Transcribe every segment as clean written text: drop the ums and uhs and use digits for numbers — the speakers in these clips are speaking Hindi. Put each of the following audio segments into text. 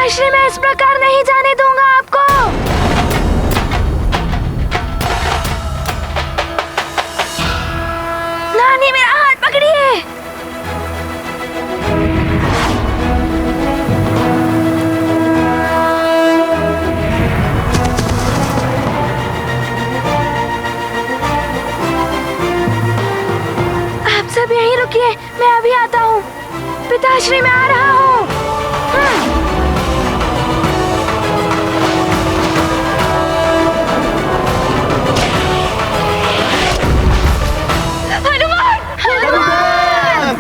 पिताश्री, मैं इस प्रकार नहीं जाने दूंगा आपको। नानी, मेरा हाथ पकड़िए। आप सब यहीं रुकिए, मैं अभी आता हूँ। पिताश्री, मैं आ रहा हूँ। हनुमान! हनुमान!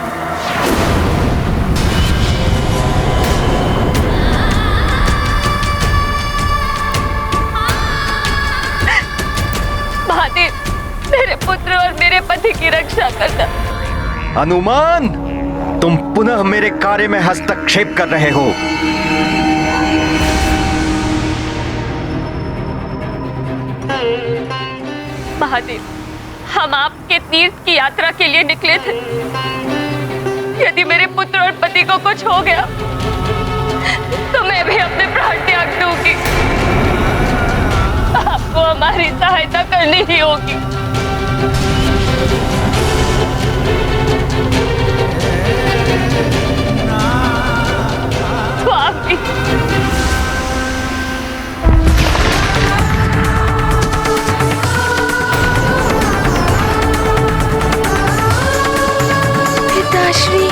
महादेव, मेरे पुत्र और मेरे पति की रक्षा करना। हनुमान, तुम पुनः मेरे कार्य में हस्तक्षेप कर रहे हो। महादेव, हम आपके तीर्थ की यात्रा के लिए निकले थे। यदि मेरे पुत्र और पति को कुछ हो गया तो मैं भी अपने प्राण त्याग दूंगी। आपको हमारी सहायता करनी ही होगी। स्वामी, पिताश्री,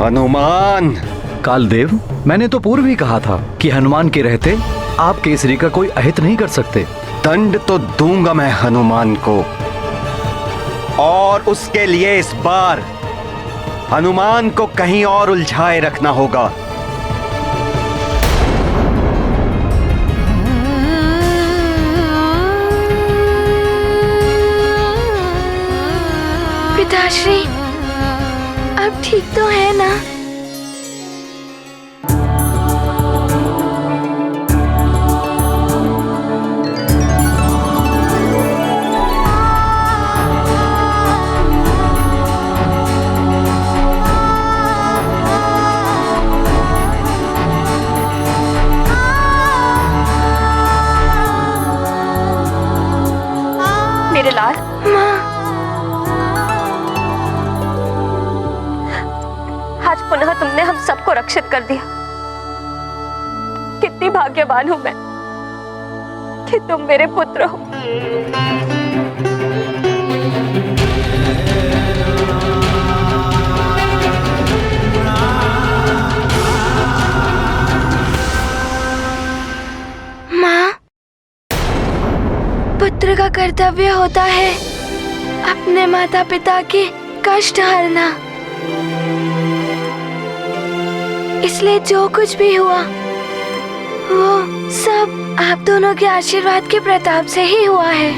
हनुमान! कालदेव, मैंने तो पूर्व ही कहा था कि हनुमान के रहते आप केसरी का कोई अहित नहीं कर सकते। दंड तो दूंगा मैं हनुमान को, और उसके लिए इस बार हनुमान को कहीं और उलझाए रखना होगा। पिताश्री, अब ठीक तो है ना? मेरे लाल, आज पुनः तुमने हम सबको रक्षित कर दिया। कितनी भाग्यवान हूं मैं कि तुम मेरे पुत्र हो। माँ, पुत्र का कर्तव्य होता है अपने माता पिता के कष्ट हरना। इसलिए जो कुछ भी हुआ वो सब आप दोनों के आशीर्वाद के प्रताप से ही हुआ है।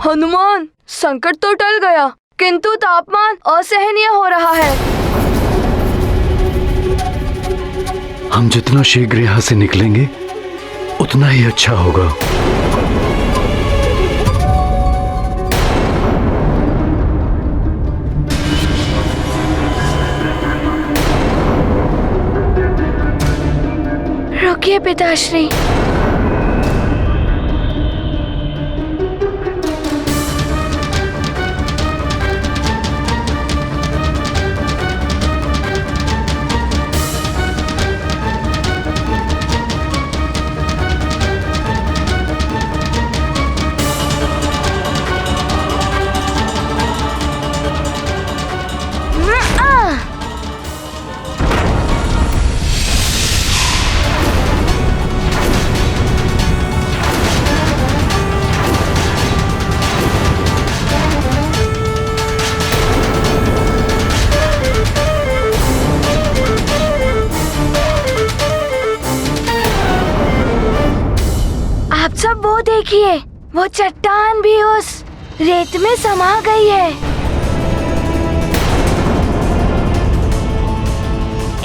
हनुमान, संकट तो टल गया, किंतु तापमान असहनीय हो रहा है। हम जितना शीघ्र यहाँ से निकलेंगे उतना ही अच्छा होगा। रुकिए पिताश्री, देखिए, वो चट्टान भी उस रेत में समा गई है।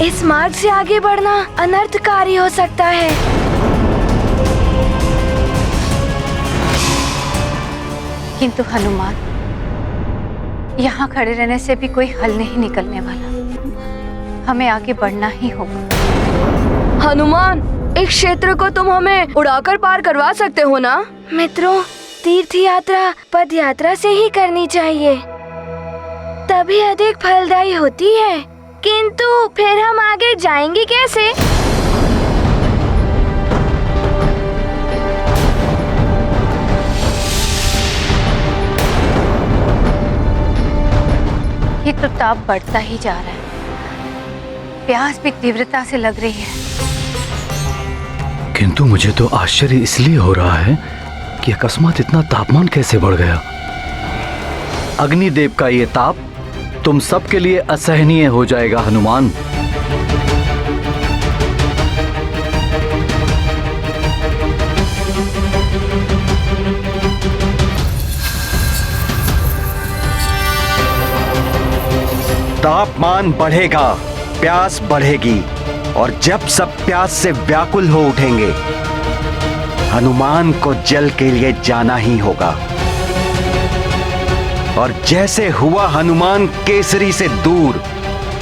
इस मार्ग से आगे बढ़ना अनर्थकारी हो सकता है। किंतु हनुमान, यहाँ खड़े रहने से भी कोई हल नहीं निकलने वाला। हमें आगे बढ़ना ही होगा। हनुमान, इस क्षेत्र को तुम हमें उड़ाकर पार करवा सकते हो ना? मित्रों, तीर्थ यात्रा पद यात्रा से ही करनी चाहिए, तभी अधिक फलदायी होती है। किंतु फिर हम आगे जाएंगे कैसे? ये तो ताप बढ़ता ही जा रहा है। प्यास भी तीव्रता से लग रही है। किंतु मुझे तो आश्चर्य इसलिए हो रहा है कि अकस्मात इतना तापमान कैसे बढ़ गया। अग्निदेव का ये ताप तुम सबके लिए असहनीय हो जाएगा हनुमान। तापमान बढ़ेगा, प्यास बढ़ेगी, और जब सब प्यास से व्याकुल हो उठेंगे, हनुमान को जल के लिए जाना ही होगा। और जैसे हुआ हनुमान केसरी से दूर,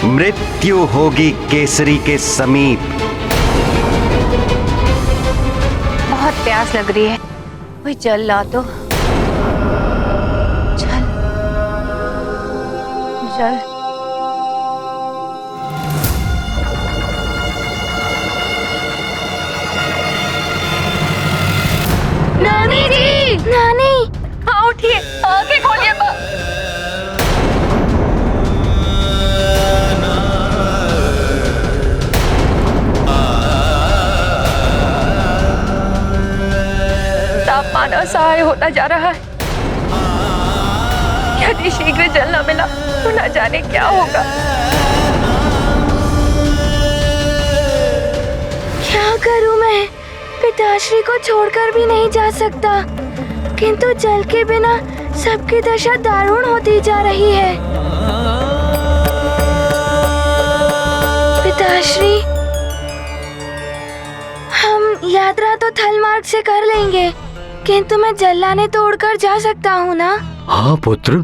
मृत्यु होगी केसरी के समीप। बहुत प्यास लग रही है, कोई जल ला दो। जल, जल। नानी जी, नानी, हाँ उठिए, आगे खोलिए। तापमान असहाय होता जा रहा है। यदि शीघ्र जल न मिला तो न जाने क्या होगा। क्या करूं मैं? पिताश्री को छोड़कर भी नहीं जा सकता, किंतु जल के बिना सबकी दशा दारुण होती जा रही है। पिताश्री, हम यात्रा तो थल मार्ग से कर लेंगे, किंतु मैं जल लाने तो उड़कर जा सकता हूँ ना? हाँ पुत्र,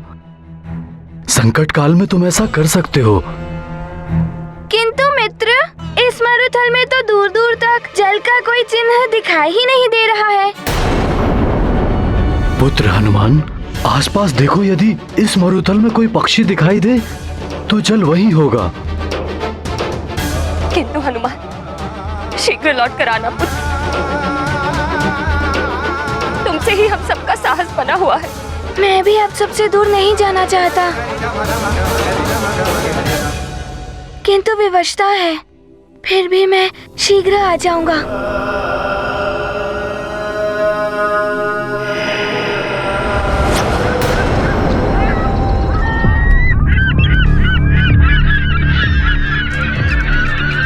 संकट काल में तुम ऐसा कर सकते हो। किंतु मित्र, इस मरुथल में तो दूर दूर तक जल का कोई चिन्ह दिखाई ही नहीं दे रहा है। पुत्र हनुमान, आसपास देखो, यदि इस मरुथल में कोई पक्षी दिखाई दे तो जल वही होगा। किंतु हनुमान, शीघ्र लौट कर आना पुत्र। तुमसे ही हम सबका साहस बना हुआ है। मैं भी अब सबसे दूर नहीं जाना चाहता, किंतु विवशता है। फिर भी मैं शीघ्र आ जाऊंगा।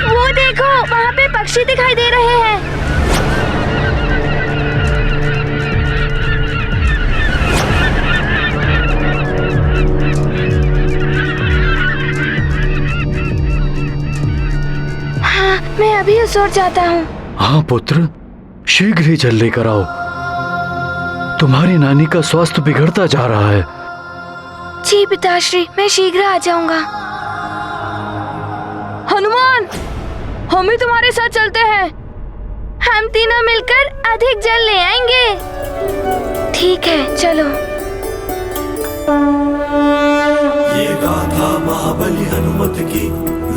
वो देखो, वहाँ पे पक्षी दिखाई दे रहे हैं। मैं अभी उस ओर जाता हूँ। हाँ पुत्र, शीघ्र ही जल लेकर आओ। तुम्हारी नानी का स्वास्थ्य बिगड़ता जा रहा है। जी पिताश्री, मैं शीघ्र आ जाऊंगा। हनुमान, हम भी तुम्हारे साथ चलते हैं। हम तीनों मिलकर अधिक जल ले आएंगे। ठीक है, चलो। ये गाथा महाबली हनुमत की,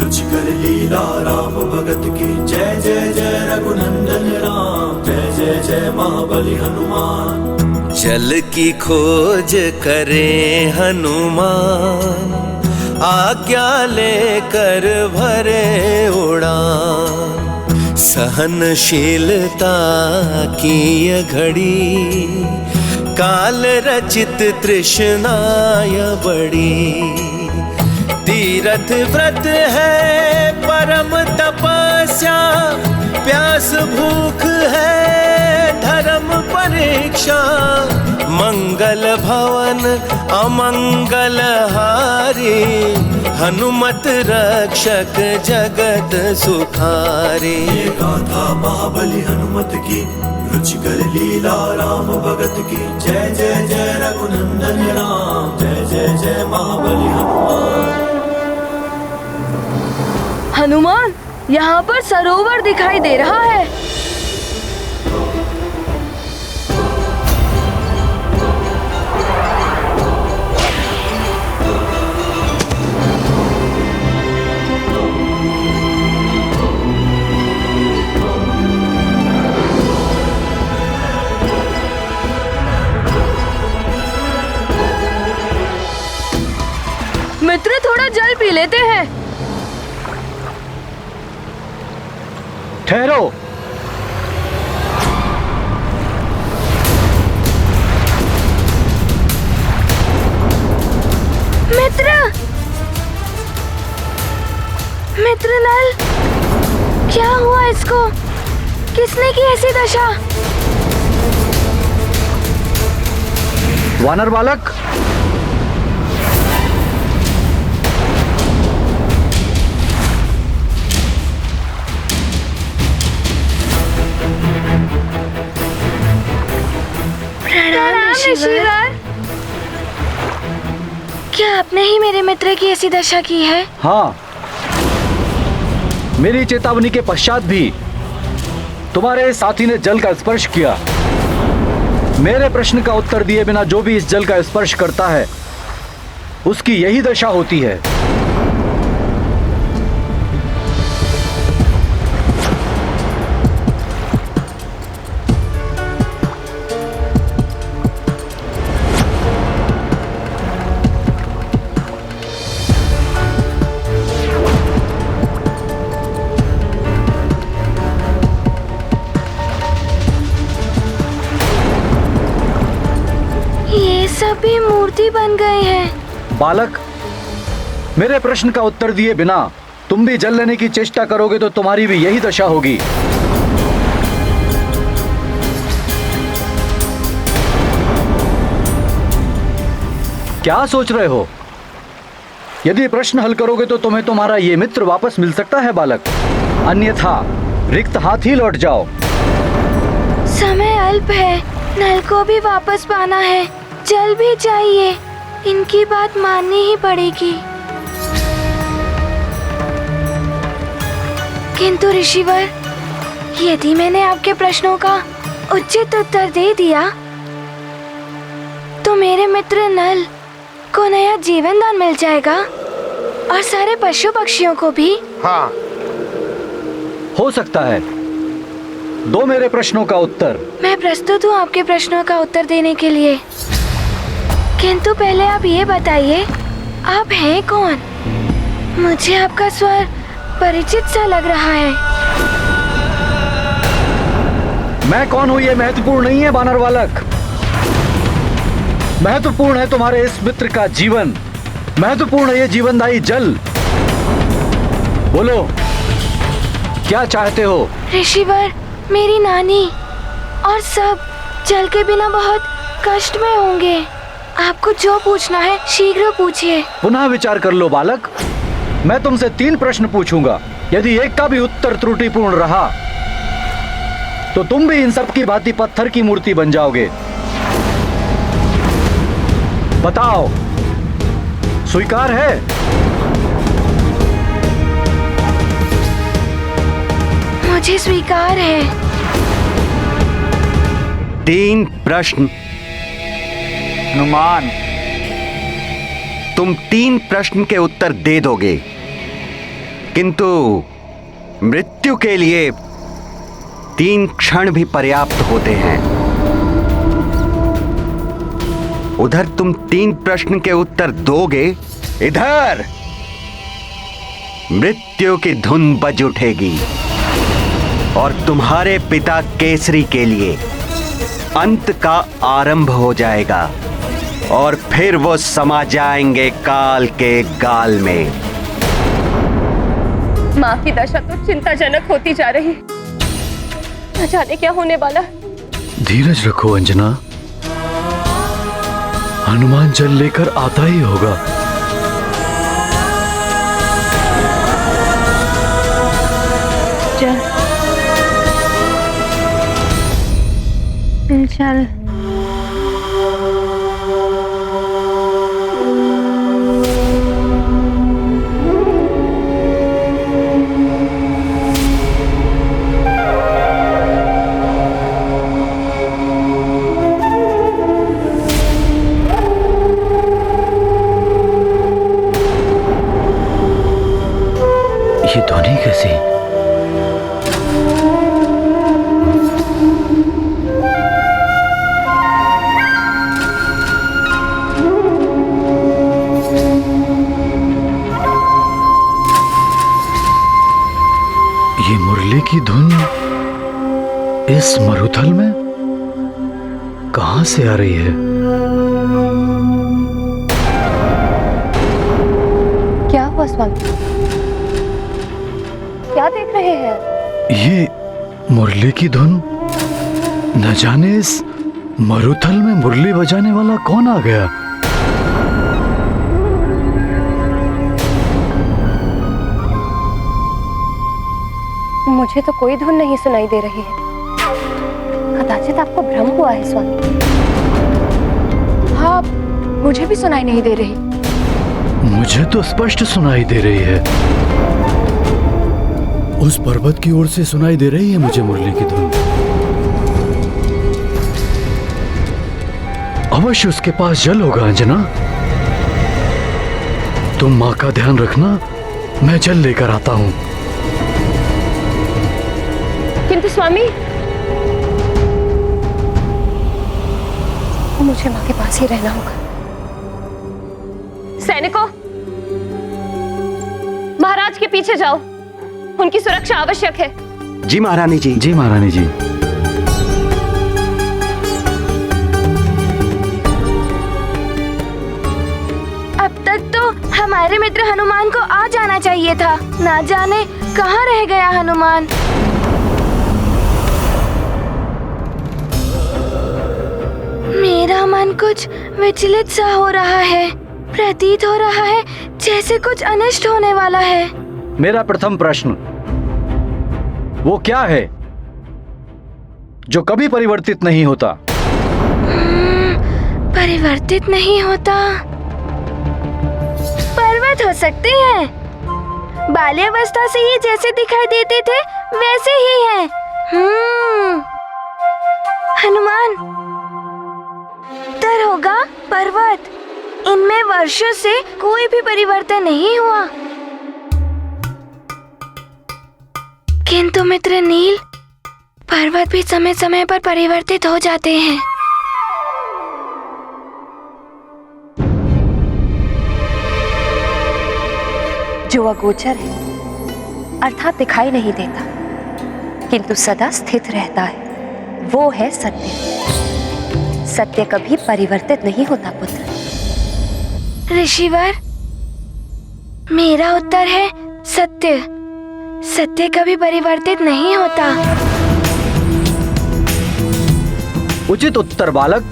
रुचिकर लीला राम भगत की। जय जय जय रघुनंदन राम, जय जय जय महाबली हनुमान। जल की खोज करे हनुमान, आज्ञा लेकर भरे उड़ान। सहनशीलता की ये घड़ी, काल रचित तृष्णाय बड़ी। तीरथ व्रत है परम तपस्या, प्यास भूख है धर्म पर भिक्षा मंगल भवन अमंगल हारी हनुमत रक्षक जगत सुखारी। ये गाथा महाबली हनुमत की रुचिकर लीला राम भगत की। जय जय जय रघुनंदन राम जय जय जय महाबली हनुमान। हनुमान, यहाँ पर सरोवर दिखाई दे रहा है। मित्र, थोड़ा जल पी लेते हैं। ठहरो। मित्र, मित्र नल, क्या हुआ इसको? किसने की ऐसी दशा? वानर बालक, प्रणाम ऋषिवर। क्या आपने ही मेरे मित्र की ऐसी दशा की है? हाँ, मेरी चेतावनी के पश्चात भी तुम्हारे साथी ने जल का स्पर्श किया। मेरे प्रश्न का उत्तर दिए बिना जो भी इस जल का स्पर्श करता है उसकी यही दशा होती है। सभी मूर्ति बन गए हैं। बालक, मेरे प्रश्न का उत्तर दिए बिना तुम भी जल लेने की चेष्टा करोगे तो तुम्हारी भी यही दशा होगी। क्या सोच रहे हो? यदि प्रश्न हल करोगे तो तुम्हें तुम्हारा ये मित्र वापस मिल सकता है बालक, अन्यथा रिक्त हाथ ही लौट जाओ। समय अल्प है, नल को भी वापस पाना है, जल भी चाहिए, इनकी बात माननी ही पड़ेगी। किंतु ऋषिवर, यदि मैंने आपके प्रश्नों का उचित उत्तर दे दिया तो मेरे मित्र नल को नया जीवन दान मिल जाएगा और सारे पशु पक्षियों को भी। हाँ, हो सकता है। दो मेरे प्रश्नों का उत्तर। मैं प्रस्तुत हूँ आपके प्रश्नों का उत्तर देने के लिए, किंतु पहले आप ये बताइए, आप हैं कौन? मुझे आपका स्वर परिचित सा लग रहा है। मैं कौन हूँ ये महत्वपूर्ण नहीं है बानर बालक। महत्वपूर्ण है तुम्हारे इस मित्र का जीवन, महत्वपूर्ण है ये जीवनदायी जल। बोलो, क्या चाहते हो? ऋषिवर, मेरी नानी और सब जल के बिना बहुत कष्ट में होंगे। आपको जो पूछना है शीघ्र पूछिए। पुनः विचार कर लो बालक। मैं तुमसे 3 प्रश्न पूछूंगा, यदि एक का भी उत्तर त्रुटिपूर्ण रहा तो तुम भी इन सब की भांति पत्थर की मूर्ति बन जाओगे। बताओ, स्वीकार है? मुझे स्वीकार है। 3 प्रश्न। हनुमान, तुम 3 प्रश्न के उत्तर दे दोगे, किंतु मृत्यु के लिए 3 क्षण भी पर्याप्त होते हैं। उधर तुम 3 प्रश्न के उत्तर दोगे, इधर मृत्यु की धुन बज उठेगी और तुम्हारे पिता केसरी के लिए अंत का आरंभ हो जाएगा और फिर वो समा जाएंगे काल के गाल में। माँ की दशा तो चिंताजनक होती जा रही। न जाने क्या होने वाला। धीरज रखो अंजना, हनुमान जल लेकर आता ही होगा। चल चल। ये ध्वनि कैसी? ये मुरली की धुन इस मरुथल में कहां से आ रही है? क्या हुआ स्वामी? क्या देख रहे हैं? ये मुरली की धुन, न जाने इस मरुथल में मुरली बजाने वाला कौन आ गया? मुझे तो कोई धुन नहीं सुनाई दे रही है। कदाचित आपको भ्रम हुआ है स्वामी। हाँ, मुझे भी सुनाई नहीं दे रही। मुझे तो स्पष्ट सुनाई दे रही है। उस पर्वत की ओर से सुनाई दे रही है मुझे मुरली की धुन। अवश्य उसके पास जल होगा अंजना। तुम मां का ध्यान रखना, मैं जल लेकर आता हूं। किंतु स्वामी, मुझे मां के पास ही रहना होगा। सैनिकों, महाराज के पीछे जाओ, उनकी सुरक्षा आवश्यक है। जी महारानी जी। जी महारानी जी। अब तक तो हमारे मित्र हनुमान को आ जाना चाहिए था। ना जाने कहाँ रह गया हनुमान। मेरा मन कुछ विचलित सा हो रहा है। प्रतीत हो रहा है जैसे कुछ अनिष्ट होने वाला है। मेरा प्रथम प्रश्न, वो क्या है जो कभी परिवर्तित नहीं होता? परिवर्तित नहीं होता? पर्वत हो सकते हैं। बाल्यावस्था से ही जैसे दिखाई देते थे वैसे ही हैं। हनुमान उत्तर होगा पर्वत। इनमें वर्षों से कोई भी परिवर्तन नहीं हुआ। किंतु मित्र नील, पर्वत भी समय समय पर परिवर्तित हो जाते हैं। जो अगोचर है अर्थात दिखाई नहीं देता किंतु सदा स्थित रहता है, वो है सत्य। सत्य कभी परिवर्तित नहीं होता पुत्र। ऋषिवर, मेरा उत्तर है सत्य। सत्य कभी परिवर्तित नहीं होता। उचित उत्तर बालक।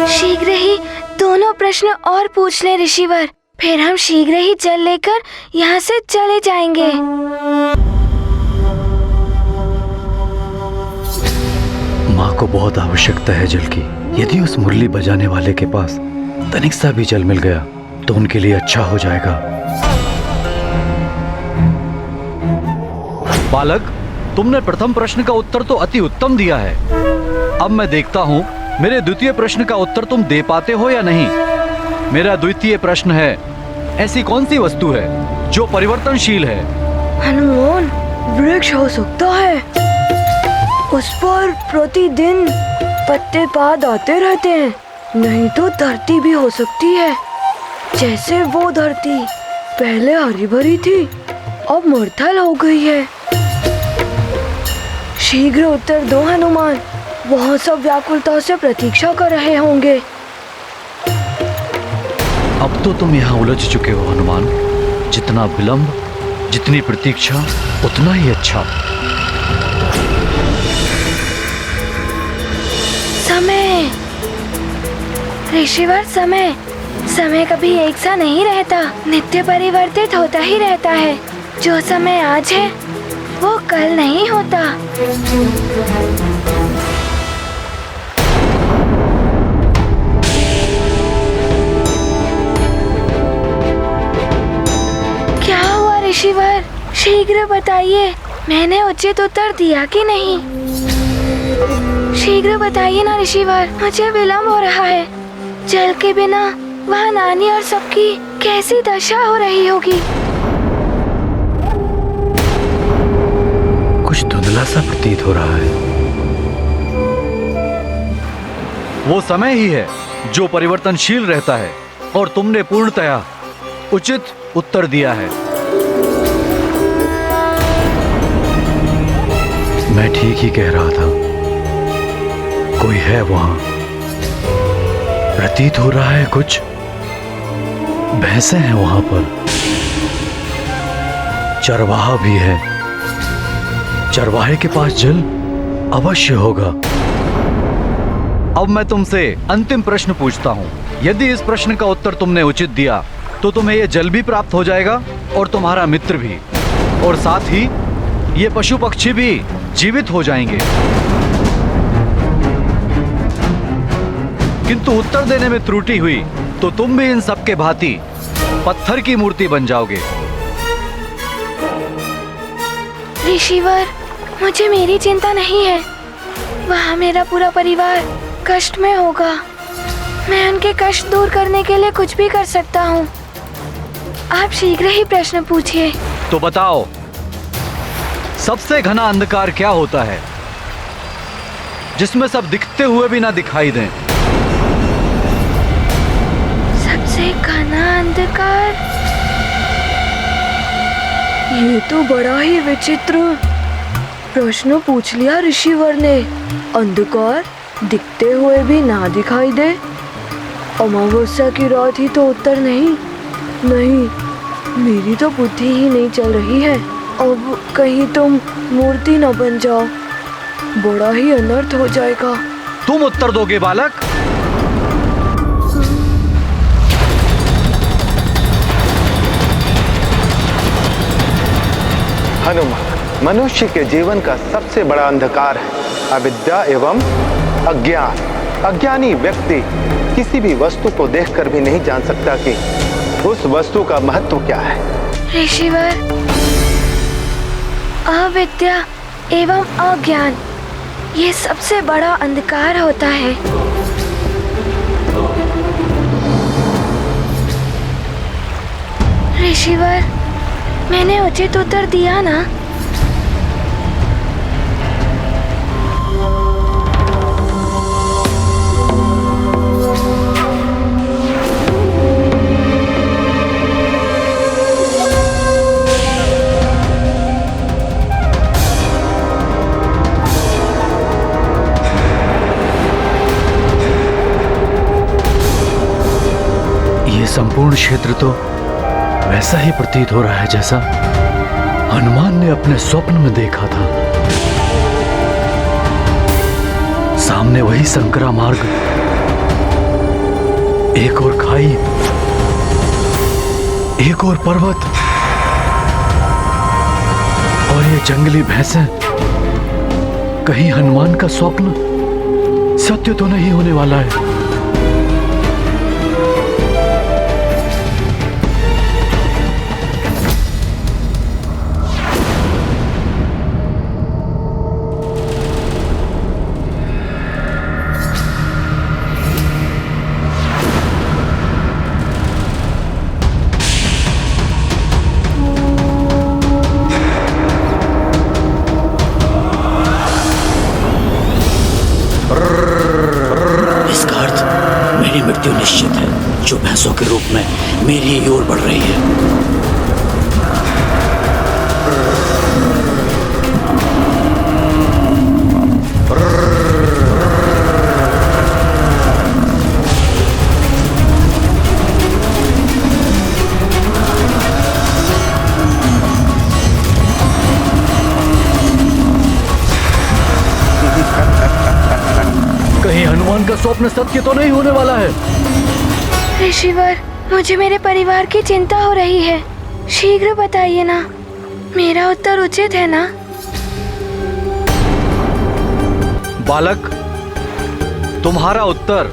शीघ्र ही दोनों प्रश्न और पूछ ले ऋषिवर, फिर हम शीघ्र ही जल लेकर यहाँ से चले जाएंगे। माँ को बहुत आवश्यकता है जल की। यदि उस मुरली बजाने वाले के पास तनिक सा भी जल मिल गया तो उनके लिए अच्छा हो जाएगा। बालक, तुमने प्रथम प्रश्न का उत्तर तो अति उत्तम दिया है। अब मैं देखता हूँ मेरे द्वितीय प्रश्न का उत्तर तुम दे पाते हो या नहीं। मेरा द्वितीय प्रश्न है, ऐसी कौन सी वस्तु है जो परिवर्तनशील है? हनुमान, वृक्ष हो सकता है। उस पर प्रतिदिन पत्ते पात आते रहते हैं। नहीं तो धरती भी हो सकती है। जैसे वो धरती पहले हरी भरी थी, अब मरुथल हो गई है। शीघ्र उत्तर दो हनुमान, वहाँ सब व्याकुलता से प्रतीक्षा कर रहे होंगे। अब तो तुम यहाँ उलझ चुके हो हनुमान। जितना विलंब, जितनी प्रतीक्षा, उतना ही अच्छा। समय, ऋषिवर, समय कभी एक सा नहीं रहता, नित्य परिवर्तित होता ही रहता है। जो समय आज है वो कल नहीं होता। क्या हुआ ऋषिवर, शीघ्र बताइए, मैंने उचित उत्तर दिया कि नहीं? शीघ्र बताइए ना ऋषिवर, मुझे विलंब हो रहा है। जल के बिना वहाँ नानी और सबकी कैसी दशा हो रही होगी। कुछ धुंधला सा प्रतीत हो रहा है। वो समय ही है जो परिवर्तनशील रहता है और तुमने पूर्णतया उचित उत्तर दिया है। मैं ठीक ही कह रहा था, कोई है वहां। प्रतीत हो रहा है कुछ भैंसें हैं वहां पर, चरवाहा भी है। चरवाहे के पास जल अवश्य होगा। अब मैं तुमसे अंतिम प्रश्न पूछता हूं। यदि इस प्रश्न का उत्तर तुमने उचित दिया तो तुम्हें यह जल भी प्राप्त हो जाएगा और तुम्हारा मित्र भी, और साथ ही ये पशु पक्षी भी जीवित हो जाएंगे। किंतु उत्तर देने में त्रुटि हुई तो तुम भी इन सब के भांति पत्थर की मूर्ति बन जाओगे। ऋषिवर, मुझे मेरी चिंता नहीं है। वहाँ मेरा पूरा परिवार कष्ट में होगा। मैं उनके कष्ट दूर करने के लिए कुछ भी कर सकता हूँ। आप शीघ्र ही प्रश्न पूछिए। तो बताओ, सबसे घना अंधकार क्या होता है, जिसमें सब दिखते हुए भी ना दिखाई दें? सबसे घना अंधकार? ये तो बड़ा ही विचित्र प्रश्न पूछ लिया ऋषिवर ने। अंधकार दिखते हुए भी ना दिखाई दे? अमावस्या की रात ही तो उत्तर नहीं। मेरी तो बुद्धि ही नहीं चल रही है। अब कहीं तुम मूर्ति न बन जाओ, बड़ा ही अनर्थ हो जाएगा। तुम उत्तर दोगे बालक? हनुमान, मनुष्य के जीवन का सबसे बड़ा अंधकार है अविद्या एवं अज्ञान। अज्ञानी व्यक्ति किसी भी वस्तु को देखकर भी नहीं जान सकता कि उस वस्तु का महत्व क्या है। ऋषिवर, अविद्या एवं अज्ञान, ये सबसे बड़ा अंधकार होता है। ऋषिवर, मैंने उचित उत्तर दिया ना? ये संपूर्ण क्षेत्र तो वैसा ही प्रतीत हो रहा है जैसा हनुमान ने अपने स्वप्न में देखा था। सामने वही संकरा मार्ग, एक और खाई, एक और पर्वत, और ये जंगली भैंसें। कहीं हनुमान का स्वप्न सत्य तो नहीं होने वाला है? मृत्यु निश्चित है, जो भैंसों के रूप में मेरी ही ओर बढ़ रही है। हनुमान का स्वप्न सत्य तो नहीं होने वाला है। ऋषिवर, मुझे मेरे परिवार की चिंता हो रही है। शीघ्र बताइए ना, मेरा उत्तर उचित है ना? बालक, तुम्हारा उत्तर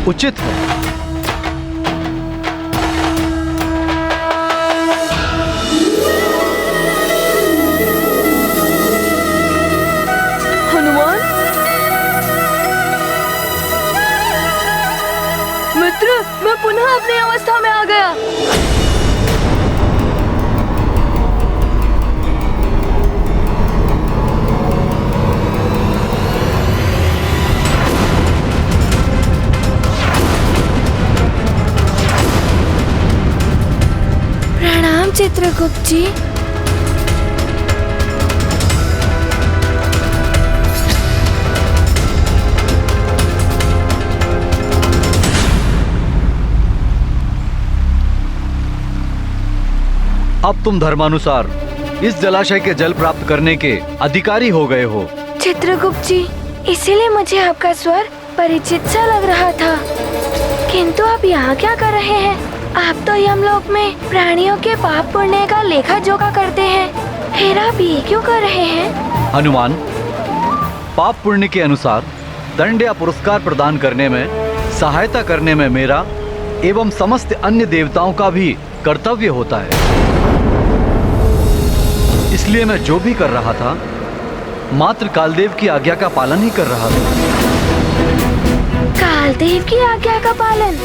उचित है। हनुमान मित्र, मैं पुनः अपनी अवस्था में आ गया। प्रणाम चित्रगुप्त जी। अब तुम धर्मानुसार इस जलाशय के जल प्राप्त करने के अधिकारी हो गए हो। चित्रगुप्त जी, इसीलिए मुझे आपका स्वर परिचित सा लग रहा था। किंतु आप यहाँ क्या कर रहे हैं? आप तो यमलोक में प्राणियों के पाप पुण्य का लेखा जोखा करते हैं, फिर आप ये क्यों कर रहे हैं? हनुमान, पाप पुण्य के अनुसार दंड या पुरस्कार प्रदान करने में, सहायता करने में मेरा एवं समस्त अन्य देवताओं का भी कर्तव्य होता है। इसलिए मैं जो भी कर रहा था, मात्र कालदेव की आज्ञा का पालन ही कर रहा था। कालदेव की आज्ञा का पालन?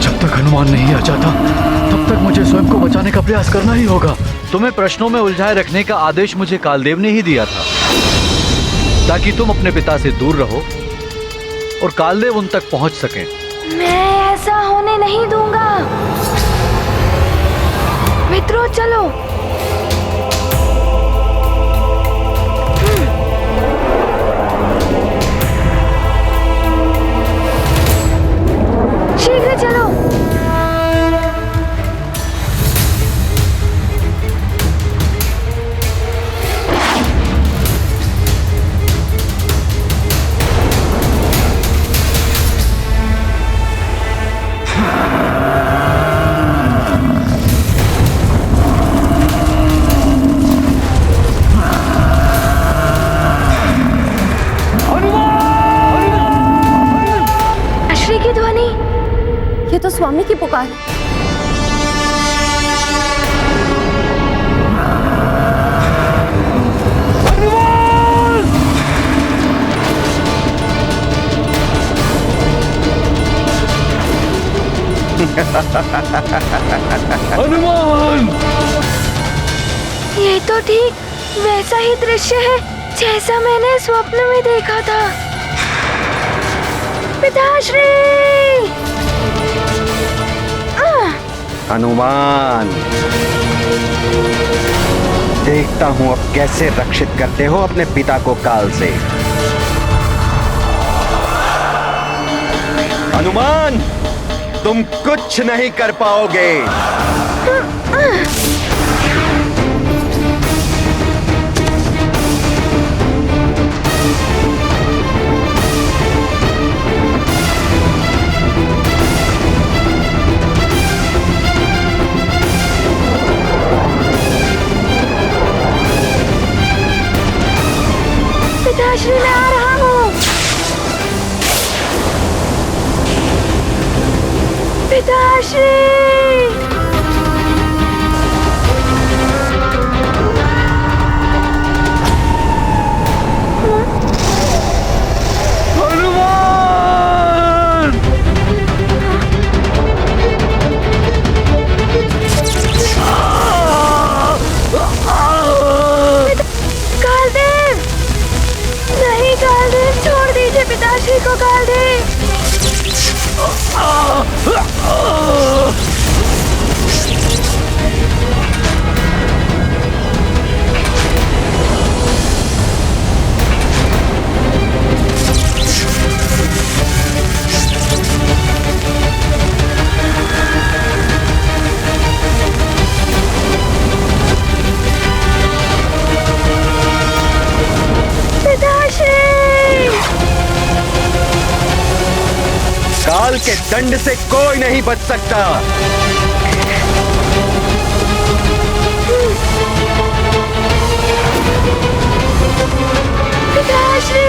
जब तक हनुमान नहीं आ जाता, तब तक मुझे स्वयं को बचाने का प्रयास करना ही होगा। तुम्हें प्रश्नों में उलझाए रखने का आदेश मुझे कालदेव ने ही दिया था, ताकि तुम अपने पिता से दूर रहो और कालदेव उन तक पहुंच सकें। मैं ऐसा होने नहीं दूंगा। मित्रों, चलो। शीघ्र चलो। की ध्वनि, ये तो स्वामी की पुकार है। हनुमान! ये तो ठीक वैसा ही दृश्य है जैसा मैंने स्वप्न में देखा था। पिताश्री! हनुमान, देखता हूँ अब कैसे रक्षित करते हो अपने पिता को काल से। हनुमान, तुम कुछ नहीं कर पाओगे। पिताश्री, मैं आ रहा हूँ। पिताश्री! पिताश्री को कालदेव! काल के दंड से कोई नहीं बच सकता। पिताश्री!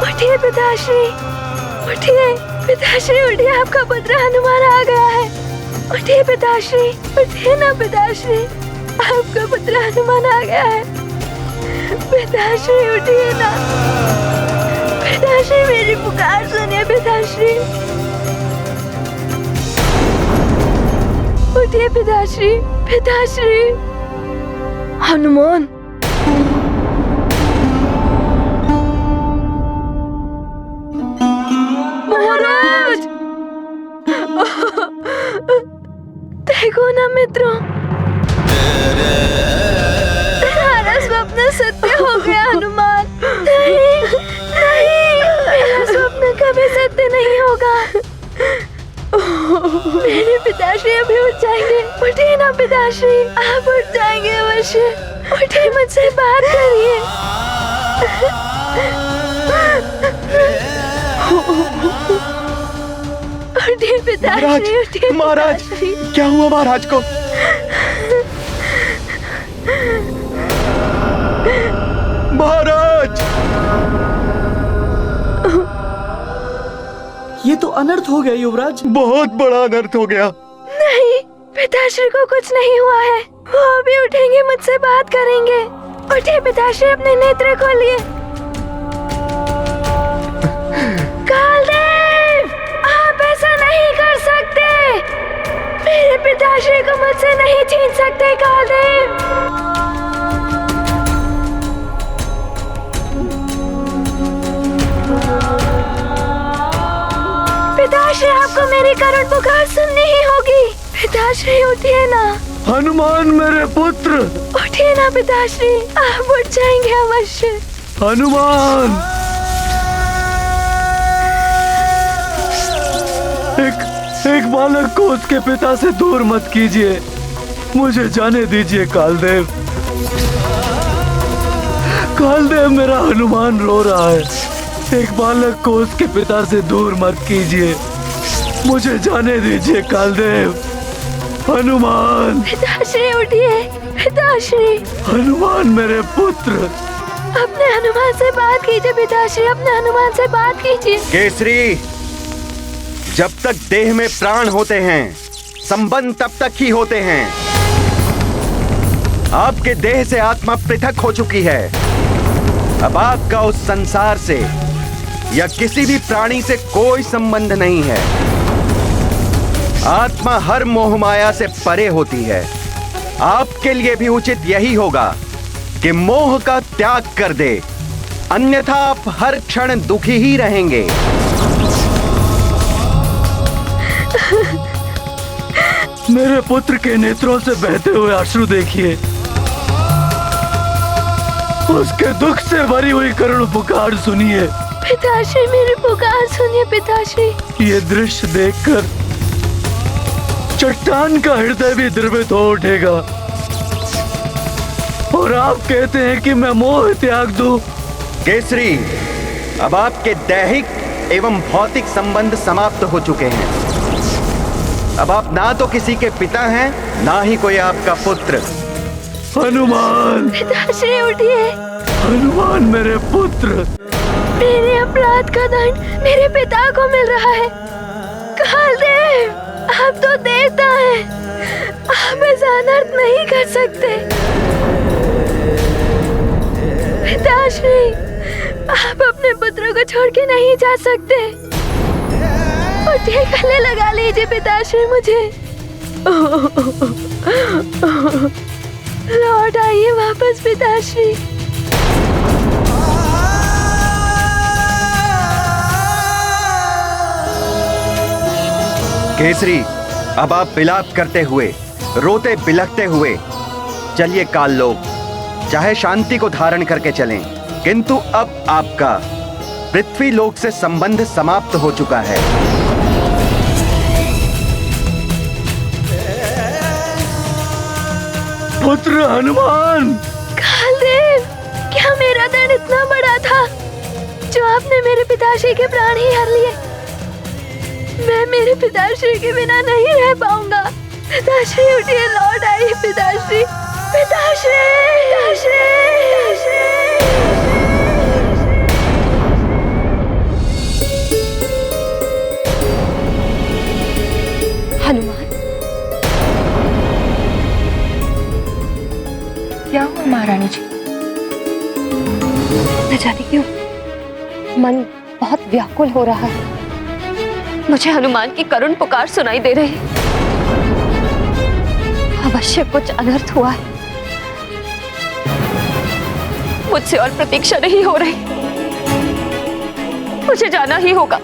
उठिए पिताश्री, उठिए पिताश्री, उठिए, आपका पुत्र हनुमान आ गया है। उठिए पिताश्री, उठिए ना पिताश्री, आपका पुत्र हनुमान आ गया है। पिताश्री उठिए ना, पिताश्री मेरी पुकार सुनिए पिताश्री, उठिए पिताश्री, पिताश्री। हनुमान, महाराज! देखो ना मित्रों, तुम्हारा स्वप्न सत्य हो गया हनुमान। नहीं, नहीं, मेरा स्वप्न कभी सत्य नहीं होगा। मेरे पिताश्री अभी उठ जाएंगे। उठिए ना पिताश्री, आप उठ जाएंगे अवश्य। उठिए, मुझसे बात करिए। उठिए पिताश्री, उठिए महाराज, पिताश्री। क्या हुआ महाराज को? महाराज! ये तो अनर्थ हो गया युवराज। बहुत बड़ा अनर्थ हो गया। नहीं, पिताश्री को कुछ नहीं हुआ है। वो अभी उठेंगे, मुझसे बात करेंगे। उठिए पिताश्री, अपने नेत्र खोलिए। कालदेव, आप ऐसा नहीं कर सकते। मेरे पिताश्री को मुझसे नहीं छीन सकते कालदेव। पिताश्री, आपको मेरी करुण पुकार सुननी ही होगी। पिताश्री उठिए ना। हनुमान मेरे पुत्र, उठिए ना पिताश्री, आप उठ जाएंगे अवश्य। हनुमान! एक बालक को उसके पिता से दूर मत कीजिए। मुझे जाने दीजिए कालदेव। कालदेव, मेरा हनुमान रो रहा है। एक बालक को उसके पिता से दूर मत कीजिए। मुझे जाने दीजिए कालदेव। हनुमान! पिताश्री उठिए, पिताश्री। हनुमान मेरे पुत्र। अपने हनुमान से बात कीजिए पिताश्री, अपने हनुमान से बात कीजिए। केसरी, जब तक देह में प्राण होते हैं, संबंध तब तक ही होते हैं। आपके देह से आत्मा पृथक हो चुकी है। अब आपका उस संसार से या किसी भी प्राणी से कोई संबंध नहीं है। आत्मा हर मोह माया से परे होती है। आपके लिए भी उचित यही होगा कि मोह का त्याग कर दे, अन्यथा आप हर क्षण दुखी ही रहेंगे। मेरे पुत्र के नेत्रों से बहते हुए अश्रु देखिए। उसके दुख से भरी हुई करुण पुकार सुनिए। पिताश्री, मेरी पुकार सुनिए पिताश्री। ये दृश्य देखकर चट्टान का हृदय भी द्रवित हो उठेगा। और आप कहते हैं कि मैं मोह त्याग दूं। केसरी, अब आपके दैहिक एवं भौतिक संबंध समाप्त हो चुके हैं। अब आप ना तो किसी के पिता हैं, ना ही कोई आपका पुत्र। हनुमान! पिताश्री उठिए। हनुमान मेरे पुत्र। मेरे अपराध का दंड मेरे पिता को मिल रहा है। कालदेव, आप तो देवता हैं, आप ऐसा अनर्थ नहीं कर सकते। पिताश्री, आप अपने पुत्र को छोड़ के नहीं जा सकते। उठिए, गले लगा लीजिए पिताश्री मुझे। लौट आइए वापस पिताश्री। केसरी, अब आप विलाप करते हुए, रोते बिलखते हुए चलिए काल लोक, चाहे शांति को धारण करके चलें, किंतु अब आपका पृथ्वी लोक से संबंध समाप्त हो चुका है। पुत्र हनुमान। कालदेव, क्या मेरा दर्द इतना बड़ा था जो आपने मेरे पिताश्री के प्राण ही हर लिए? मैं मेरे पिताश्री के बिना नहीं रह पाऊंगा। पिताश्री उठिए, लौट आइए पिताश्री, पिताश्री, पिताश्री, हनुमान, क्या हुआ महारानी जी? न जाने क्यों मन बहुत व्याकुल हो रहा है। मुझे हनुमान की करुण पुकार सुनाई दे रही। अवश्य कुछ अनर्थ हुआ है। मुझसे और प्रतीक्षा नहीं हो रही, मुझे जाना ही होगा।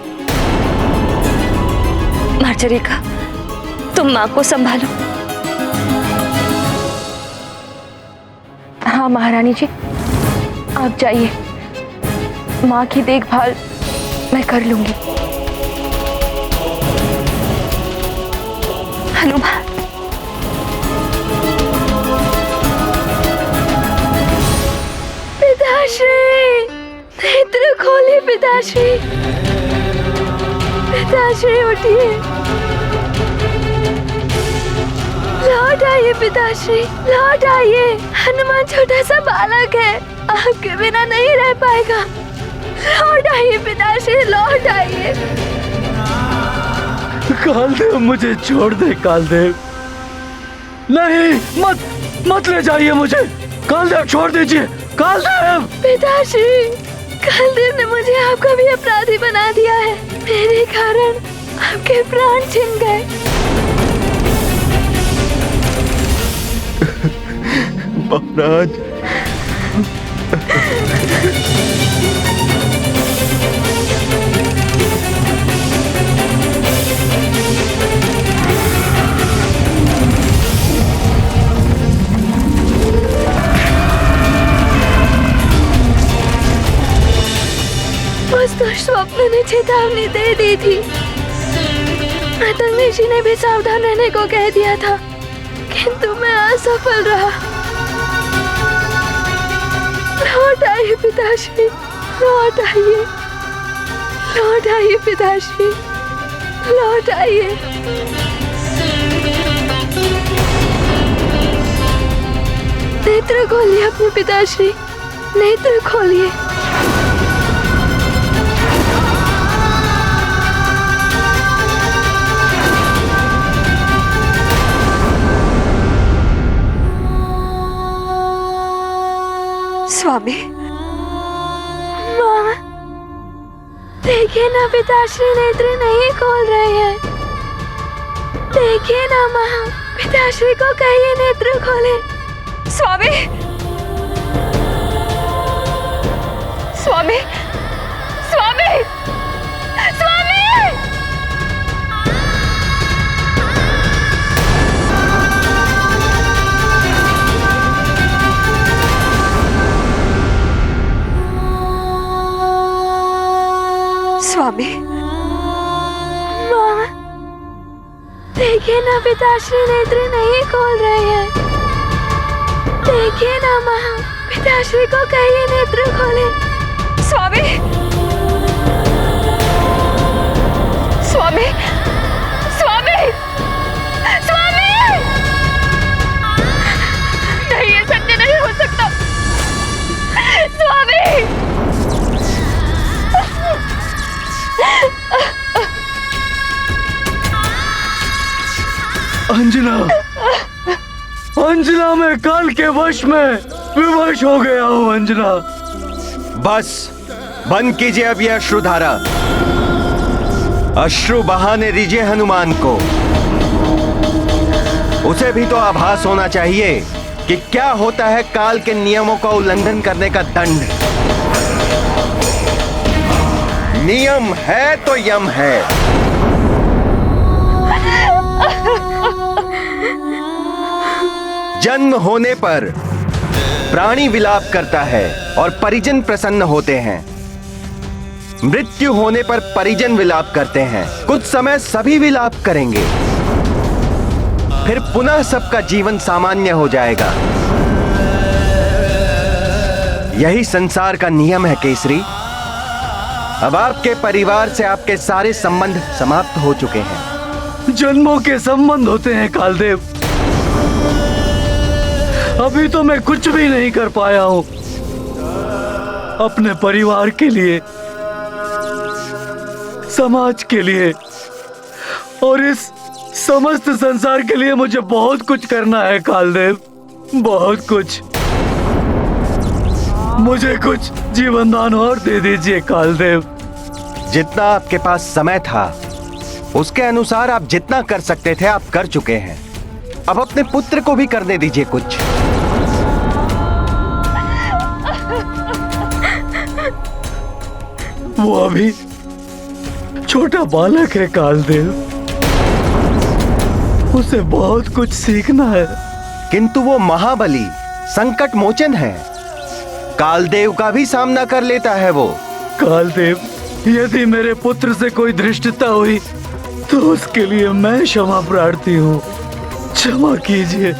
मार्जरिका, तुम माँ को संभालो। हाँ महारानी जी, आप जाइए, माँ की देखभाल मैं कर लूंगी। हनुमान, पिताश्री, नेत्र खोलिए पिताश्री, पिताश्री उठिए, लौट आइए पिताश्री, लौट आइए। हनुमान छोटा सा बालक है, आपके बिना नहीं रह पाएगा। लौट आइए पिताश्री, लौट आइए। कालदेव, मुझे छोड़ दे कालदेव। नहीं, मत ले जाइए मुझे। कालदेव, छोड़ दीजिए कालदेव। पिताश्री, कालदेव ने मुझे आपका भी अपराधी बना दिया है। मेरे कारण आपके प्राण छिन गए। महाराज, उस दुष्स्वप्न ने चेतावनी दे दी थी। पतंग ऋषि ने भी सावधान रहने को कह दिया था, किंतु मैं असफल रहा। लौट आइए पिताश्री, लौट आइए, लौट आइए पिताश्री, लौट आइए। नेत्र खोलिए अपने पिताश्री, नेत्र खोलिए। स्वामी, माँ, देखिए ना पिताश्री नेत्र नहीं खोल रहे हैं। देखिए ना माँ, पिताश्री को कहिए नेत्र खोले। स्वामी, स्वामी, स्वामी, स्वामी। स्वामी, माँ, देखिए ना पिताश्री नेत्र नहीं खोल रहे हैं। देखिए ना माँ, पिताश्री को कहिए नेत्र खोले। स्वामी, स्वामी, स्वामी, स्वामी। नहीं, ये सत्य नहीं हो सकता। स्वामी, अंजना, अंजना, मैं काल के वश में विवश हो गया हूँ। अंजना, बस बंद कीजिए अब ये अश्रुधारा। अश्रु बहाने दीजिए हनुमान को। उसे भी तो आभास होना चाहिए कि क्या होता है काल के नियमों का उल्लंघन करने का दंड। नियम है तो यम है। जन्म होने पर प्राणी विलाप करता है और परिजन प्रसन्न होते हैं। मृत्यु होने पर परिजन विलाप करते हैं। कुछ समय सभी विलाप करेंगे, फिर पुनः सबका जीवन सामान्य हो जाएगा। यही संसार का नियम है केसरी। अब आपके परिवार से आपके सारे संबंध समाप्त हो चुके हैं। जन्मों के संबंध होते हैं कालदेव। अभी तो मैं कुछ भी नहीं कर पाया हूं अपने परिवार के लिए, समाज के लिए और इस समस्त संसार के लिए मुझे बहुत कुछ करना है कालदेव, बहुत कुछ। मुझे कुछ जीवन दान और दे दीजिए कालदेव। जितना आपके पास समय था उसके अनुसार आप जितना कर सकते थे आप कर चुके हैं। अब अपने पुत्र को भी करने दीजिए कुछ। वो अभी छोटा बालक है कालदेव, उसे बहुत कुछ सीखना है। किंतु वो महाबली संकट मोचन है, कालदेव का भी सामना कर लेता है वो। कालदेव, यदि मेरे पुत्र से कोई धृष्टता हुई तो उसके लिए मैं क्षमा प्रार्थी हूँ। क्षमा कीजिए,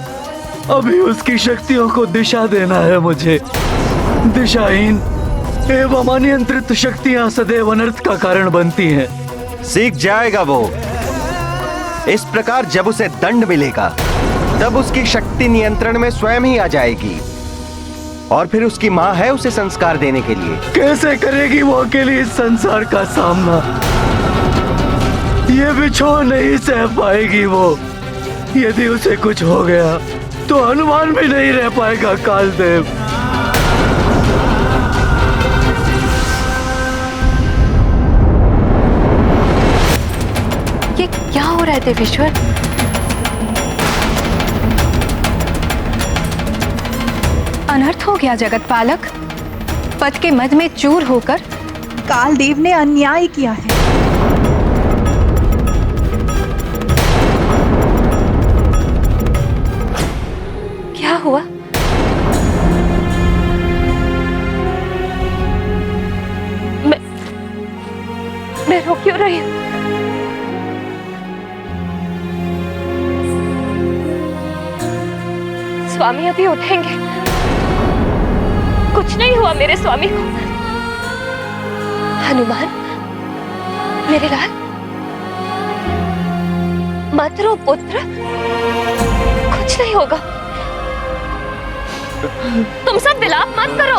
अभी उसकी शक्तियों को दिशा देना है मुझे। दिशाहीन एवं अनियंत्रित शक्तियां सदैव अनर्थ का कारण बनती हैं। सीख जाएगा वो। इस प्रकार जब उसे दंड मिलेगा तब उसकी शक्ति नियंत्रण में स्वयं ही आ जाएगी और फिर उसकी माँ है उसे संस्कार देने के लिए। कैसे करेगी वो अकेली इस संसार का सामना? ये बिछोह नहीं सह पाएगी वो। यदि उसे कुछ हो गया तो हनुमान भी नहीं रह पाएगा कालदेव। ये क्या हो रहा है देवेश्वर? अनर्थ हो गया जगत पालक। पद के मद में चूर होकर कालदेव ने अन्याय किया है। क्या हुआ? मैं रो क्यों रही हूँ? स्वामी अभी उठेंगे। कुछ नहीं हुआ मेरे स्वामी को। हनुमान, मेरे लाल, मत रो पुत्र, कुछ नहीं होगा। तुम सब विलाप मत करो।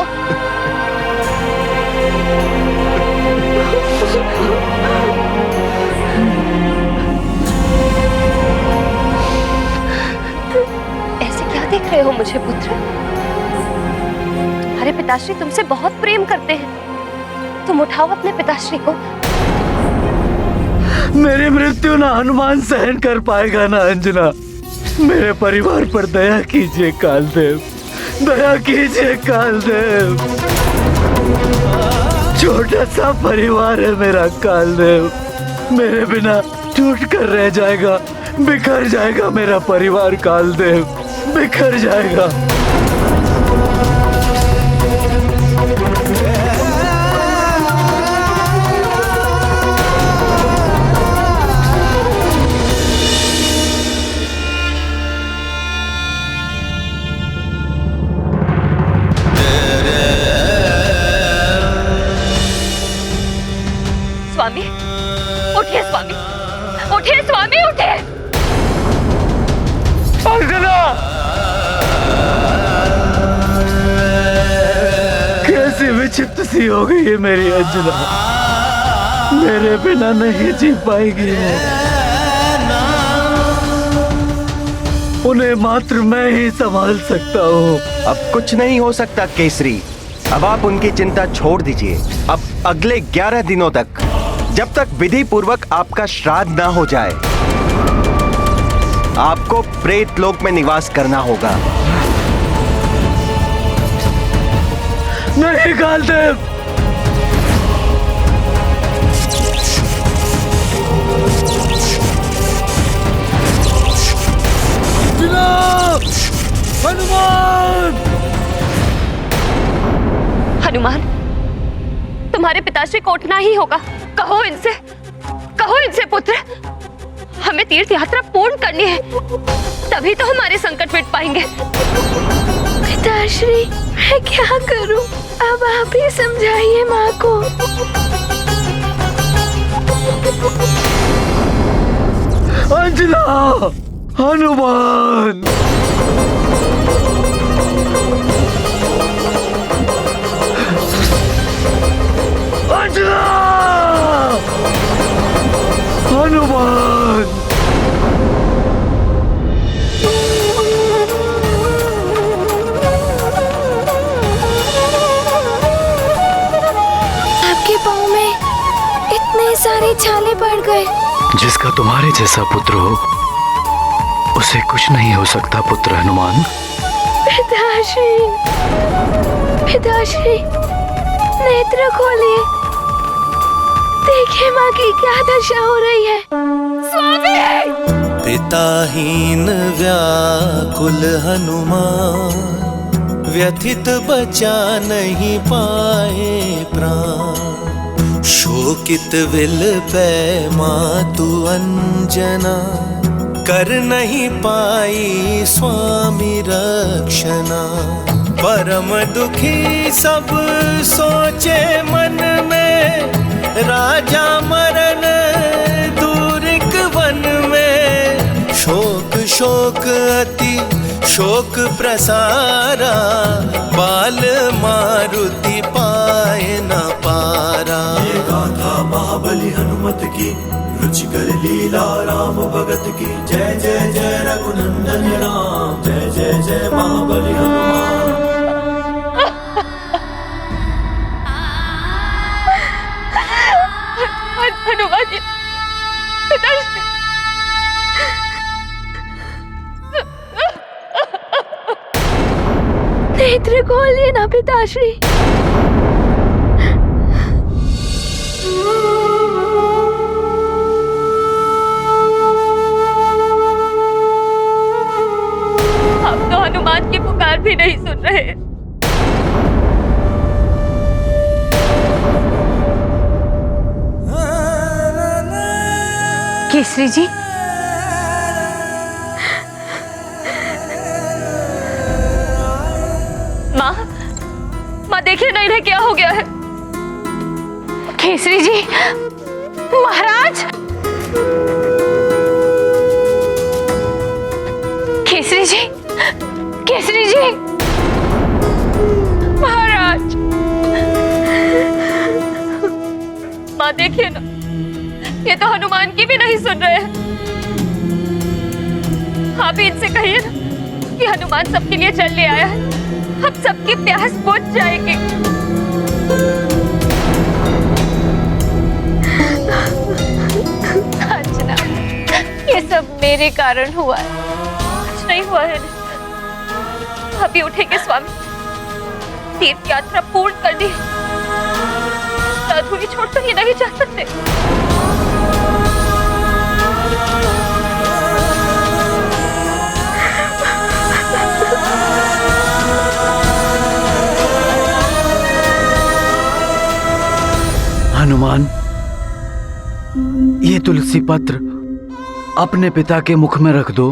ऐसे क्या देख रहे हो मुझे पुत्र? अरे पिताश्री तुमसे बहुत प्रेम करते हैं, तुम उठाओ अपने पिताश्री को। मेरी मृत्यु ना हनुमान सहन कर पाएगा ना अंजना। मेरे परिवार पर दया कीजिए कालदेव, दया कीजिए कालदेव। छोटा सा परिवार है मेरा कालदेव, मेरे बिना टूट कर रह जाएगा, बिखर जाएगा मेरा परिवार कालदेव, बिखर जाएगा। स्वामी उठिए, स्वामी उठिए, स्वामी उठिए। अंजना, कैसी विचित्र सी हो गई है मेरी अंजना। मेरे बिना नहीं जी पाएगी वो। उन्हें मात्र मैं ही संभाल सकता हूँ। अब कुछ नहीं हो सकता केसरी। अब आप उनकी चिंता छोड़ दीजिए। अब अगले 11 दिनों तक, जब तक विधि पूर्वक आपका श्राद्ध ना हो जाए, आपको प्रेत लोक में निवास करना होगा। नहीं कालदेव, हनुमान, तुम्हारे पिताश्री को उठना ही होगा। कहो इनसे पुत्र, हमें तीर्थ यात्रा पूर्ण करनी है, तभी तो हमारे संकट मिट पाएंगे। पिताश्री, मैं क्या करूं? अब आप ही समझाइए माँ को। अंजना, हनुमान, अंजना, हनुमान। आपके पाँव में इतने सारे छाले पड़ गए। जिसका तुम्हारे जैसा पुत्र हो उसे कुछ नहीं हो सकता पुत्र हनुमान। पिताश्री, नेत्र खोलिए, देखिए माँ की क्या दशा हो रही है। स्वामी! पिताहीन व्याकुल हनुमान, व्यथित बचा नहीं पाए प्राण। शोकित विल पै मातु अंजना, कर नहीं पाई स्वामी रक्षणा। परम दुखी सब सोचे मन में, राजा मरण दूरिक वन में। शोक शोक अति शोक प्रसारा, बाल मारुति पाए न पारा। ये गाथा महाबली हनुमत की, रुचिकर लीला राम भगत की। जय जय जय रघुनंदन राम, जय जय जय महाबली हनुमान। हनुमान जी, पिताश्री, नेत्र खोलिए ना पिताश्री। आप तो हनुमान की पुकार भी नहीं सुन रहे। केसरी जी, माँ देखिए ना, इन्हें क्या हो गया है। केसरी जी, महाराज, केसरी जी, केसरी जी, महाराज। माँ देखिए ना, ये तो हनुमान की भी नहीं सुन रहे हैं। आप ही इनसे कहिए ना कि हनुमान सबके लिए जल ले आया है, अब सबकी प्यास बुझ जाएगी। अंजना, ये सब मेरे कारण हुआ है, कुछ नहीं हुआ है। अभी उठेंगे स्वामी, तीर्थ यात्रा पूर्ण कर दी, अधूरी छोड़ कर ये नहीं जा सकते। हनुमान, ये तुलसी पत्र अपने पिता के मुख में रख दो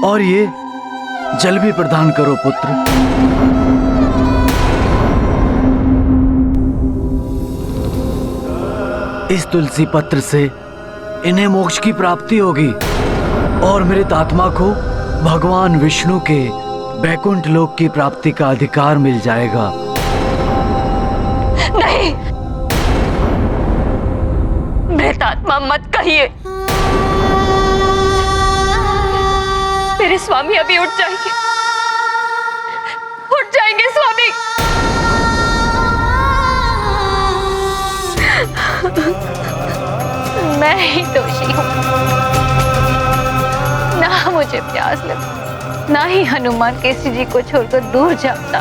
और ये जल भी प्रदान करो पुत्र। इस तुलसी पत्र से इन्हें मोक्ष की प्राप्ति होगी और मृत आत्मा को भगवान विष्णु के वैकुंठ लोक की प्राप्ति का अधिकार मिल जाएगा। नहीं, मृत आत्मा मत कहिए। मेरे स्वामी अभी उठ जाएंगे, उठ जाएंगे स्वामी। मैं ही दोषी हूँ, ना मुझे प्यास लगी, ना ही हनुमान केसरी जी को छोड़कर दूर जाता।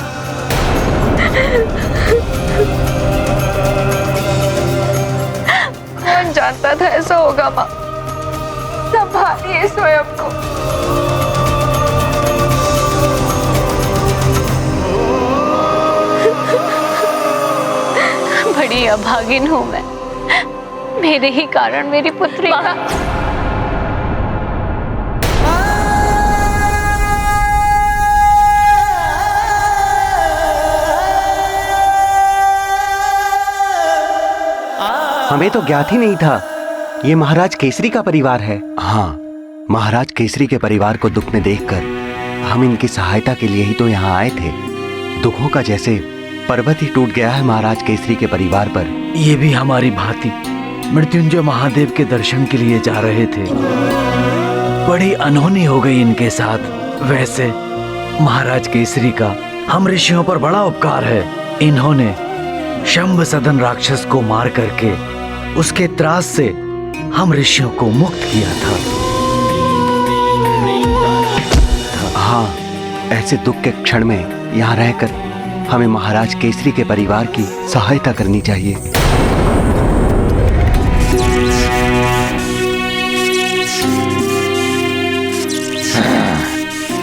कौन जानता था ऐसा होगा माँ। संभालिए स्वयं को। कितनी अभागिन हूं मैं। मेरे ही कारण मेरी पुत्री का हमें तो ज्ञात ही नहीं था ये महाराज केसरी का परिवार है। हाँ, महाराज केसरी के परिवार को दुख में देखकर हम इनकी सहायता के लिए ही तो यहाँ आए थे। दुखों का जैसे पर्वत ही टूट गया है महाराज केसरी के परिवार पर। ये भी हमारी भांति मृत्युंजय महादेव के दर्शन के लिए जा रहे थे। बड़ी अनहोनी हो गई इनके साथ। वैसे महाराज केसरी का हम ऋषियों पर बड़ा उपकार है। इन्होंने शंभ सदन राक्षस को मार करके उसके त्रास से हम ऋषियों को मुक्त किया था। हाँ, ऐसे दुख के क्षण में यहाँ रहकर हमें महाराज केसरी के परिवार की सहायता करनी चाहिए।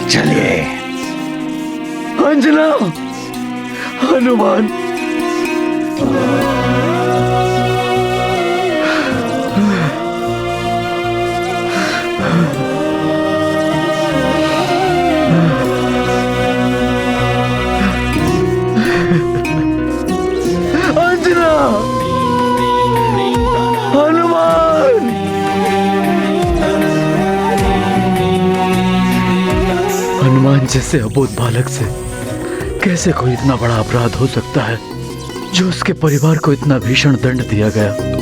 चलिए। अंजना, हनुमान, अंजना, हनुमान। हनुमान जैसे अबोध बालक से कैसे कोई इतना बड़ा अपराध हो सकता है जो उसके परिवार को इतना भीषण दंड दिया गया।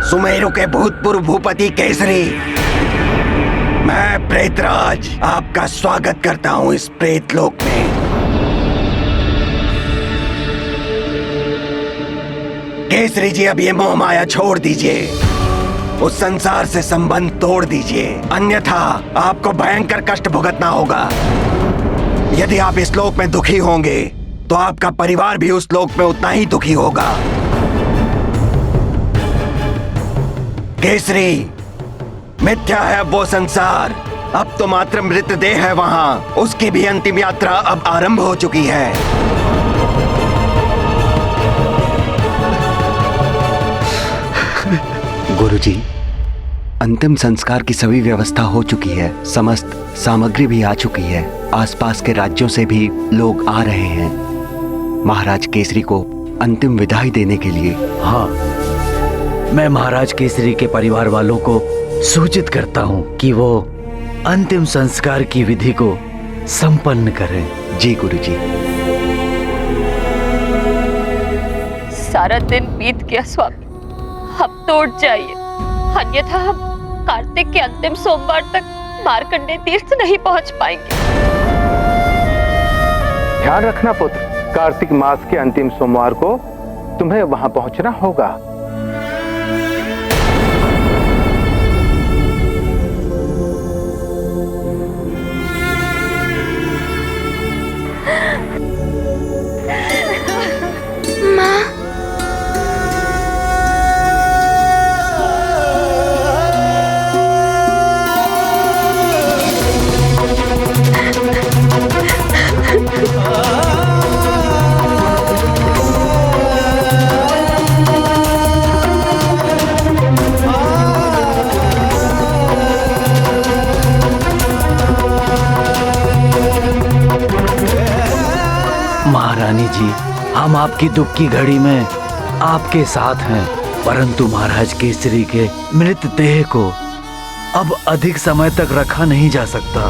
सुमेरु के भूतपूर्व भूपति केसरी, मैं प्रेतराज आपका स्वागत करता हूँ इस प्रेतलोक में। केसरी जी, अब ये मोह माया छोड़ दीजिए, उस संसार से संबंध तोड़ दीजिए, अन्यथा आपको भयंकर कष्ट भुगतना होगा। यदि आप इस लोक में दुखी होंगे तो आपका परिवार भी उस लोक में उतना ही दुखी होगा। केसरी, मिथ्या है अब वो संसार, अब तो मात्र मृतदेह है वहां। उसकी भी अंतिम यात्रा अब आरंभ हो चुकी है। गुरुजी, अंतिम संस्कार की सभी व्यवस्था हो चुकी है, समस्त सामग्री भी आ चुकी है, आसपास के राज्यों से भी लोग आ रहे हैं महाराज केसरी को अंतिम विदाई देने के लिए। हाँ, मैं महाराज केसरी के परिवार वालों को सूचित करता हूँ कि वो अंतिम संस्कार की विधि को संपन्न करें। जी गुरुजी। सारा दिन बीत गया स्वामी, अब तो उठ जाइए, अन्यथा हम कार्तिक के अंतिम सोमवार तक मार्कंडेय तीर्थ नहीं पहुंच पाएंगे। ध्यान रखना पुत्र, कार्तिक मास के अंतिम सोमवार को तुम्हें वहां पहुंचना होगा। महारानी जी, हम आपकी दुख की घड़ी में आपके साथ हैं, परंतु महाराज केसरी के मृतदेह को अब अधिक समय तक रखा नहीं जा सकता।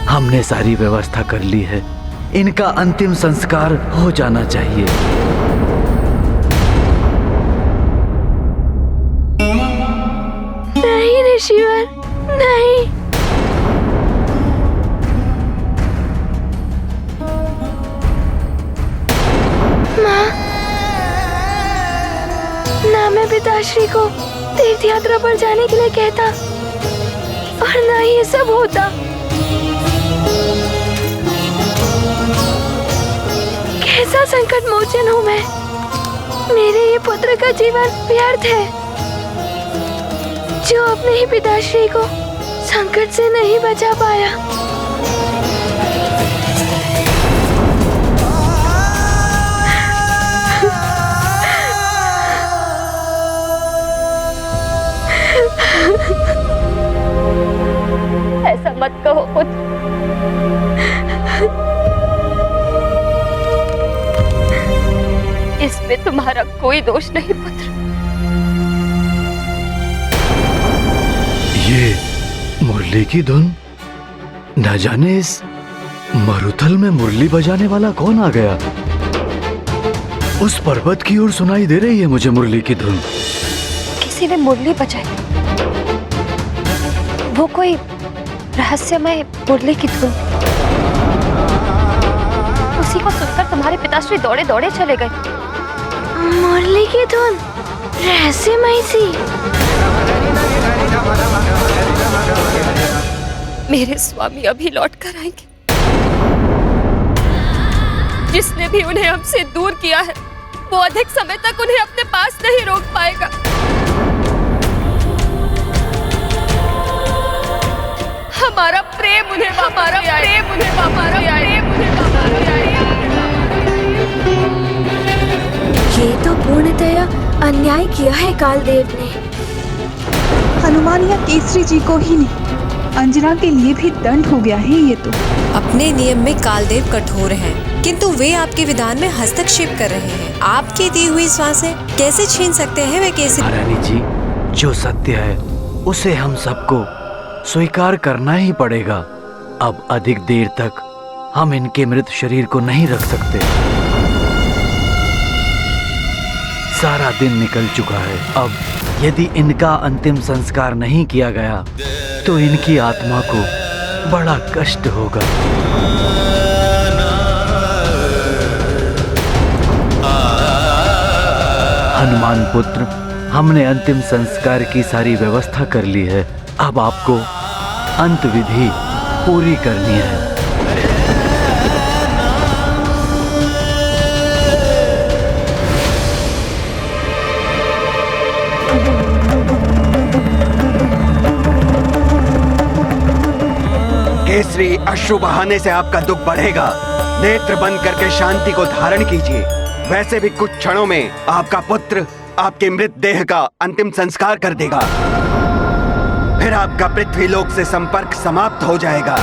हमने सारी व्यवस्था कर ली है, इनका अंतिम संस्कार हो जाना चाहिए। नहीं ऋषिवर, नहीं। माँ, ना मैं पिताश्री को तीर्थ यात्रा पर जाने के लिए कहता और ना ही ये सब होता। कैसा संकट मोचन हूँ मैं। मेरे ये पुत्र का जीवन व्यर्थ है जो अपने ही पिताश्री को संकट से नहीं बचा पाया। ऐसा मत कहो पुत्र। इसमें तुम्हारा कोई दोष नहीं पुत्र। ये मुरली की धुन, न जाने इस मरुथल में मुरली बजाने वाला कौन आ गया। उस पर्वत की ओर सुनाई दे रही है मुझे मुरली की धुन। किसी ने मुरली बजाई। वो कोई रहस्यमय मुरली की धुन। उसी को सुनकर तुम्हारे पिताश्री दौड़े दौड़े चले गए। मुरली की धुन रहस्यमय सी। मेरे स्वामी अभी लौट कर आएंगे। जिसने भी उन्हें हमसे दूर किया है वो अधिक समय तक उन्हें अपने पास नहीं रोक पाएगा। हमारा प्रेम उन्हें हमारा प्रेम उन्हें हमारा प्रेम उन्हें ये तो पूर्णतया अन्याय किया है कालदेव ने। हनुमान या केसरी जी को ही नहीं, अंजना के लिए भी दंड हो गया है ये तो। अपने नियम में कालदेव कठोर हैं, किंतु वे आपके विधान में हस्तक्षेप कर रहे हैं। आपकी दी हुई सांसें कैसे छीन सकते हैं वे केसरी? रानी जी, जो सत्य है उसे हम सबको स्वीकार करना ही पड़ेगा। अब अधिक देर तक हम इनके मृत शरीर को नहीं रख सकते। सारा दिन निकल चुका है। अब यदि इनका अंतिम संस्कार नहीं किया गया तो इनकी आत्मा को बड़ा कष्ट होगा। हनुमान पुत्र, हमने अंतिम संस्कार की सारी व्यवस्था कर ली है। अब आपको अंत विधि पूरी करनी है। केसरी, अश्रु बहाने से आपका दुख बढ़ेगा। नेत्र बंद करके शांति को धारण कीजिए। वैसे भी कुछ क्षणों में आपका पुत्र आपके मृत देह का अंतिम संस्कार कर देगा। फिर आपका पृथ्वी लोक से संपर्क समाप्त हो जाएगा।